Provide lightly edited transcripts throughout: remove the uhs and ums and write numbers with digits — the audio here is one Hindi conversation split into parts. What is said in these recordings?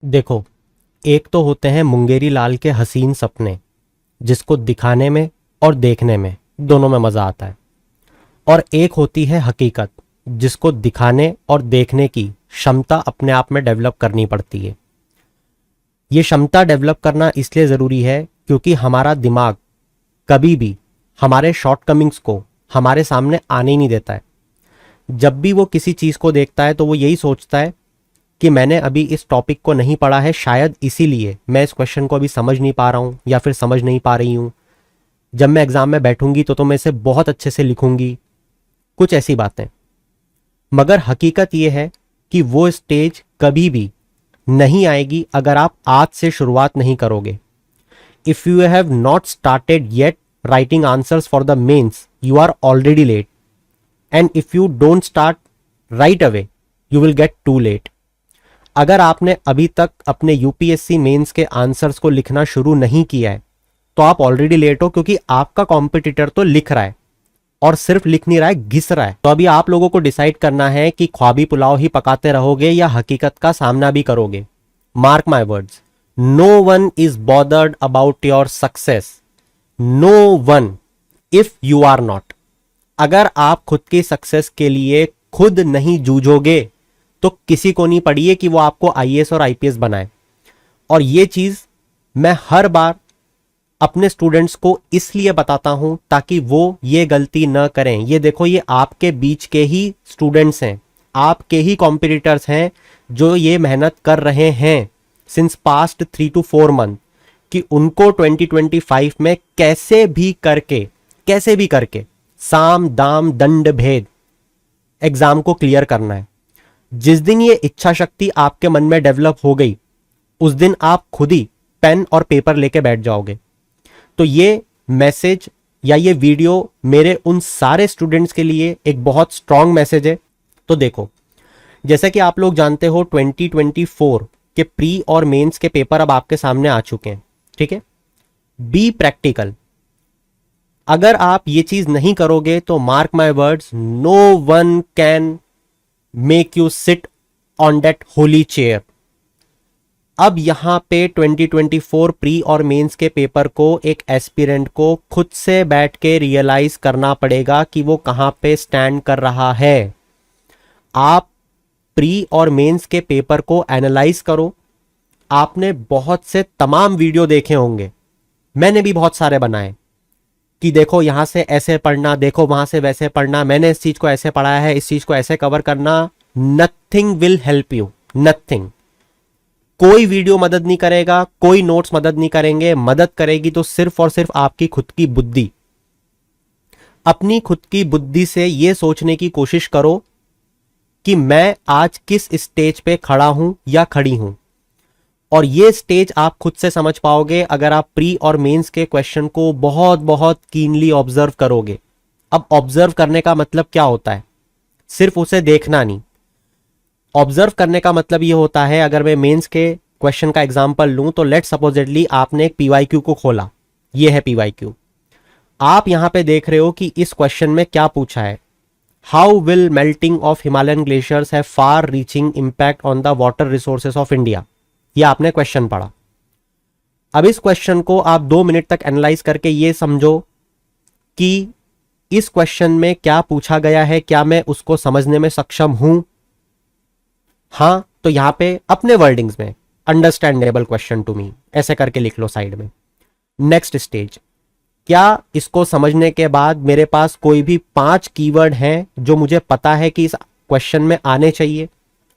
देखो, एक तो होते हैं मुंगेरी लाल के हसीन सपने, जिसको दिखाने में और देखने में दोनों में मज़ा आता है। और एक होती है हकीकत, जिसको दिखाने और देखने की क्षमता अपने आप में डेवलप करनी पड़ती है। ये क्षमता डेवलप करना इसलिए ज़रूरी है क्योंकि हमारा दिमाग कभी भी हमारे शॉर्टकमिंग्स को हमारे सामने आने ही नहीं देता है। जब भी वो किसी चीज़ को देखता है तो वो यही सोचता है कि मैंने अभी इस टॉपिक को नहीं पढ़ा है, शायद इसीलिए मैं इस क्वेश्चन को अभी समझ नहीं पा रहा हूँ या फिर समझ नहीं पा रही हूँ। जब मैं एग्जाम में बैठूंगी तो मैं इसे बहुत अच्छे से लिखूंगी, कुछ ऐसी बातें। मगर हकीकत यह है कि वो स्टेज कभी भी नहीं आएगी अगर आप आज से शुरुआत नहीं करोगे। If you have not started yet writing answers for the mains, you are already late, and if you don't start right away, you will get too late. अगर आपने अभी तक अपने यूपीएससी मेंस के आंसर्स को लिखना शुरू नहीं किया है तो आप ऑलरेडी लेट हो, क्योंकि आपका कॉम्पिटिटर तो लिख रहा है और सिर्फ लिख नहीं रहा है, घिस रहा है। तो अभी आप लोगों को डिसाइड करना है कि ख्वाबी पुलाव ही पकाते रहोगे या हकीकत का सामना भी करोगे। Mark my words, no one is bothered about your success, no one, if you are not. अगर आप खुद की सक्सेस के लिए खुद नहीं जूझोगे तो किसी को नहीं पड़ी है कि वो आपको आईएएस और आईपीएस बनाए। और ये चीज मैं हर बार अपने स्टूडेंट्स को इसलिए बताता हूं ताकि वो ये गलती न करें। ये देखो, ये आपके बीच के ही स्टूडेंट्स हैं, आपके ही कॉम्पिटिटर्स हैं जो ये मेहनत कर रहे हैं सिंस पास्ट 3 to 4 मंथ कि उनको 2025 में कैसे भी करके साम दाम दंड भेद एग्जाम को क्लियर करना है। जिस दिन ये इच्छा शक्ति आपके मन में डेवलप हो गई, उस दिन आप खुद ही पेन और पेपर लेके बैठ जाओगे। तो ये मैसेज या ये वीडियो मेरे उन सारे स्टूडेंट्स के लिए एक बहुत स्ट्रांग मैसेज है। तो देखो, जैसा कि आप लोग जानते हो 2024 के प्री और मेंस के पेपर अब आपके सामने आ चुके हैं, ठीक है। Be practical. अगर आप ये चीज नहीं करोगे तो mark my words, no one can make you sit on that holy chair. अब यहां पे 2024 प्री और मेंस के पेपर को एक एस्पिरेंट को खुद से बैठ के रियलाइज करना पड़ेगा कि वो कहां पे स्टैंड कर रहा है। आप प्री और मेंस के पेपर को एनालाइज करो। आपने बहुत से तमाम वीडियो देखे होंगे, मैंने भी बहुत सारे बनाए कि देखो यहां से ऐसे पढ़ना, देखो वहां से वैसे पढ़ना, मैंने इस चीज को ऐसे पढ़ाया है, इस चीज को ऐसे कवर करना। Nothing will help you, nothing. कोई वीडियो मदद नहीं करेगा, कोई नोट्स मदद नहीं करेंगे। मदद करेगी तो सिर्फ और सिर्फ आपकी खुद की बुद्धि। अपनी खुद की बुद्धि से यह सोचने की कोशिश करो कि मैं आज किस स्टेज पे खड़ा हूं या खड़ी हूं। और ये स्टेज आप खुद से समझ पाओगे अगर आप प्री और मेंस के क्वेश्चन को बहुत बहुत कीनली ऑब्जर्व करोगे। अब ऑब्जर्व करने का मतलब क्या होता है? सिर्फ उसे देखना नहीं। ऑब्जर्व करने का मतलब ये होता है, अगर मैं मेंस के क्वेश्चन का एग्जांपल लूं तो लेट सपोजिटली आपने एक पीवाईक्यू को खोला, ये है पीवाईक्यू। आप यहां पे देख रहे हो कि इस क्वेश्चन में क्या पूछा है, how will melting of Himalayan glaciers have far reaching impact on the water resources of India. ये आपने क्वेश्चन पढ़ा। अब इस क्वेश्चन को आप 2 मिनट तक एनालाइज करके ये समझो कि इस क्वेश्चन में क्या पूछा गया है, क्या मैं उसको समझने में सक्षम हूं। हां तो यहां पे अपने वर्डिंग्स में अंडरस्टैंडेबल क्वेश्चन टू मी ऐसे करके लिख लो साइड में। नेक्स्ट स्टेज, क्या इसको समझने के बाद मेरे पास कोई भी 5 कीवर्ड हैं जो मुझे पता है कि इस क्वेश्चन में आने चाहिए।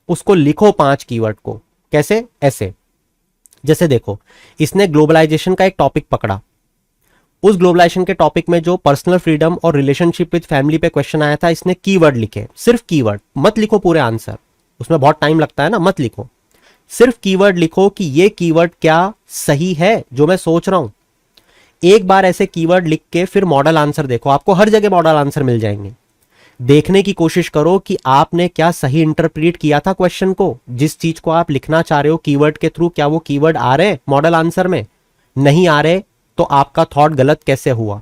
उसको लिखो 5 कीवर्ड को। कैसे? ऐसे, जैसे देखो, इसने ग्लोबलाइजेशन का एक टॉपिक पकड़ा। उस ग्लोबलाइजेशन के टॉपिक में जो पर्सनल फ्रीडम और रिलेशनशिप विद फैमिली पे क्वेश्चन आया था, इसने कीवर्ड लिखे। सिर्फ कीवर्ड, मत लिखो पूरे आंसर, उसमें बहुत टाइम लगता है ना, मत लिखो। सिर्फ कीवर्ड लिखो कि ये कीवर्ड क्या सही है जो मैं सोच रहा हूं। एक बार ऐसे कीवर्ड लिख के फिर मॉडल आंसर देखो, आपको हर जगह मॉडल आंसर मिल जाएंगे। देखने की कोशिश करो कि आपने क्या सही इंटरप्रेट किया था क्वेश्चन को। जिस चीज को आप लिखना चाह रहे हो कीवर्ड के थ्रू, क्या वो कीवर्ड आ रहे मॉडल आंसर में? नहीं आ रहे तो आपका थॉट गलत कैसे हुआ?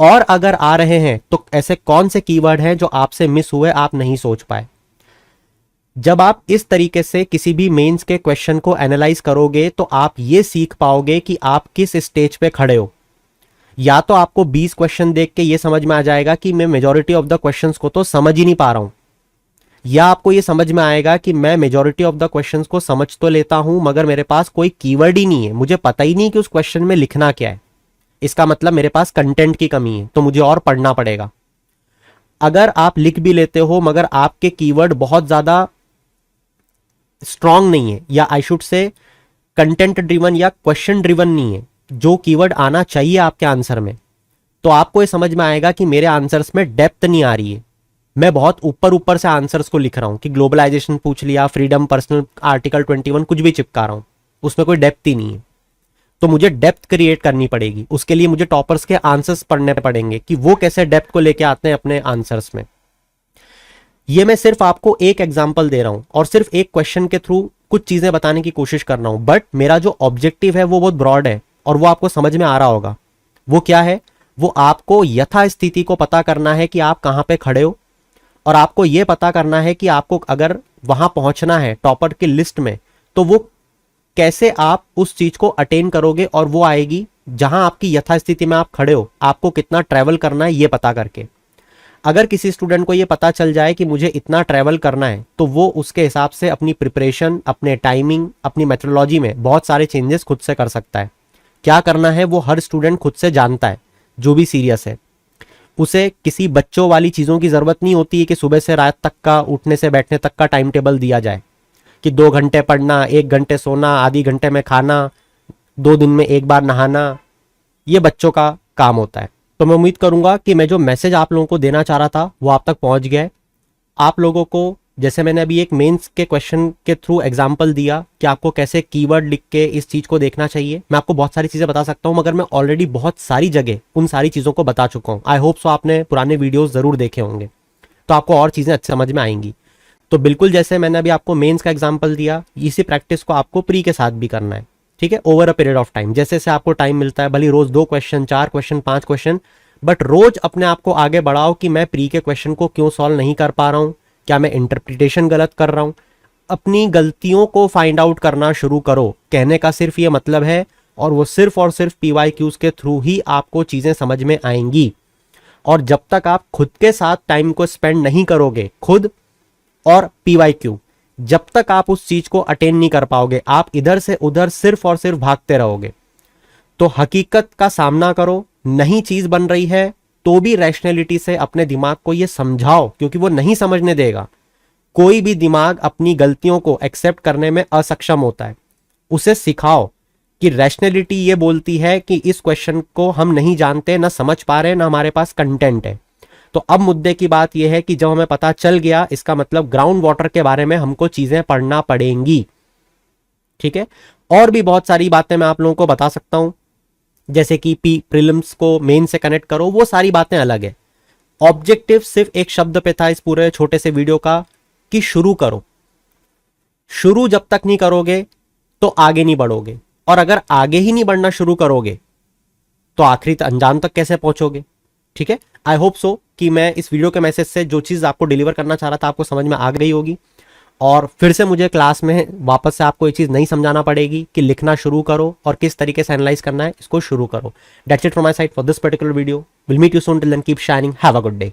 और अगर आ रहे हैं तो ऐसे कौन से कीवर्ड हैं जो आपसे मिस हुए, आप नहीं सोच पाए? जब आप इस तरीके से किसी भी मेंस के क्वेश्चन को एनालाइज करोगे तो आप ये सीख पाओगे कि आप किस स्टेज पे खड़े हो। या तो आपको 20 क्वेश्चन देख के ये समझ में आ जाएगा कि मैं मेजॉरिटी ऑफ द क्वेश्चंस को तो समझ ही नहीं पा रहा हूं, या आपको ये समझ में आएगा कि मैं मेजॉरिटी ऑफ द क्वेश्चंस को समझ तो लेता हूं मगर मेरे पास कोई कीवर्ड ही नहीं है, मुझे पता ही नहीं कि उस क्वेश्चन में लिखना क्या है। इसका मतलब मेरे पास कंटेंट की कमी है, तो मुझे और पढ़ना पड़ेगा। अगर आप लिख भी लेते हो मगर आपके कीवर्ड बहुत ज्यादा स्ट्रांग नहीं है, या I should say content driven या क्वेश्चन ड्रिवन नहीं है, जो कीवर्ड आना चाहिए आपके आंसर में, तो आपको ये समझ में आएगा कि मेरे आंसर्स में डेप्थ नहीं आ रही है। मैं बहुत ऊपर ऊपर से आंसर्स को लिख रहा हूं कि ग्लोबलाइजेशन पूछ लिया, फ्रीडम, पर्सनल, आर्टिकल 21 कुछ भी चिपका रहा हूं, उसमें कोई डेप्थ ही नहीं है। तो मुझे डेप्थ क्रिएट करनी पड़ेगी, उसके लिए मुझे टॉपर्स के आंसर्स पढ़ने पड़ेंगे कि वो कैसे डेप्थ को लेके आते हैं अपने आंसर्स में। ये मैं सिर्फ आपको एक एग्जांपल दे रहा हूं और सिर्फ एक क्वेश्चन के थ्रू कुछ चीजें बताने की कोशिश कर रहा हूं, बट मेरा जो ऑब्जेक्टिव है वो बहुत ब्रॉड है और वो आपको समझ में आ रहा होगा। वो क्या है? वो आपको यथास्थिति को पता करना है कि आप कहां पे खड़े हो, और आपको यह पता करना है कि आपको अगर वहां पहुंचना है टॉपर की लिस्ट में, तो वो कैसे आप उस चीज को अटेन करोगे, और वो आएगी जहां आपकी यथास्थिति में आप खड़े हो, आपको कितना ट्रैवल करना है ये पता करके। अगर किसी स्टूडेंट को ये पता चल जाए कि मुझे इतना ट्रैवल करना है, तो वो उसके हिसाब से अपनी प्रिपरेशन, अपने टाइमिंग, अपनी मेथोडोलॉजी में बहुत सारे चेंजेस खुद से कर सकता है। क्या करना है वो हर स्टूडेंट खुद से जानता है, जो भी सीरियस है। उसे किसी बच्चों वाली चीज़ों की ज़रूरत नहीं होती है कि सुबह से रात तक का, उठने से बैठने तक का टाइम टेबल दिया जाए कि 2 घंटे पढ़ना, 1 घंटे सोना, आधी घंटे में खाना, 2 दिन में 1 बार नहाना। ये बच्चों का काम होता है। तो मैं उम्मीद करूंगा कि मैं जो मैसेज आप लोगों को देना चाह रहा था वो आप तक पहुंच गया है। आप लोगों को, जैसे मैंने अभी एक मेंस के क्वेश्चन के थ्रू एग्जांपल दिया कि आपको कैसे कीवर्ड लिख के इस चीज को देखना चाहिए, मैं आपको बहुत सारी चीजें बता सकता हूं, मगर मैं ऑलरेडी बहुत सारी जगह उन सारी चीजों को बता चुका हूं। आई होप सो आपने पुराने वीडियोस जरूर देखे होंगे, तो आपको और चीजें अच्छे समझ में आएंगी। तो बिल्कुल जैसे मैंने अभी आपको मेंस का एग्जाम्पल दिया, इसी प्रैक्टिस को आपको प्री के साथ भी करना है, ठीक है, over a period of time. जैसे जैसे आपको टाइम मिलता है, भले रोज 2 क्वेश्चन, 4 क्वेश्चन, 5 क्वेश्चन, बट रोज अपने आप को आगे बढ़ाओ कि मैं प्री के क्वेश्चन को क्यों सॉल्व नहीं कर पा रहा हूं, क्या मैं इंटरप्रिटेशन गलत कर रहा हूं। अपनी गलतियों को फाइंड आउट करना शुरू करो। कहने का सिर्फ ये मतलब है, और वो सिर्फ और सिर्फ PYQs के थ्रू ही आपको चीजें समझ में आएंगी। और जब तक आप खुद के साथ टाइम को स्पेंड नहीं करोगे, खुद और PYQ, जब तक आप उस चीज को अटेन नहीं कर पाओगे, आप इधर से उधर सिर्फ और सिर्फ भागते रहोगे। तो हकीकत का सामना करो। नई चीज बन रही है तो भी रैशनैलिटी से अपने दिमाग को ये समझाओ, क्योंकि वो नहीं समझने देगा। कोई भी दिमाग अपनी गलतियों को एक्सेप्ट करने में असक्षम होता है। उसे सिखाओ कि रैशनैलिटी ये बोलती है कि इस क्वेश्चन को हम नहीं जानते, ना समझ पा रहे, ना हमारे पास कंटेंट है। तो अब मुद्दे की बात यह है कि जब हमें पता चल गया, इसका मतलब ग्राउंड वाटर के बारे में हमको चीजें पढ़ना पड़ेंगी, ठीक है। और भी बहुत सारी बातें मैं आप लोगों को बता सकता हूं, जैसे कि प्रीलिम्स को मेन से कनेक्ट करो, वो सारी बातें अलग है। ऑब्जेक्टिव सिर्फ एक शब्द पे था इस पूरे छोटे से वीडियो का, कि शुरू करो। शुरू जब तक नहीं करोगे तो आगे नहीं बढ़ोगे, और अगर आगे ही नहीं बढ़ना शुरू करोगे तो आखिरी अंजाम तक कैसे पहुंचोगे, ठीक है। आई होप सो कि मैं इस वीडियो के मैसेज से जो चीज आपको डिलीवर करना चाह रहा था आपको समझ में आ गई होगी। और फिर से मुझे क्लास में वापस से आपको ये चीज़ नहीं समझाना पड़ेगी कि लिखना शुरू करो और किस तरीके से एनालाइज करना है, इसको शुरू करो। That's it from my side for this particular video. Will meet you soon, till then keep shining, have a good day.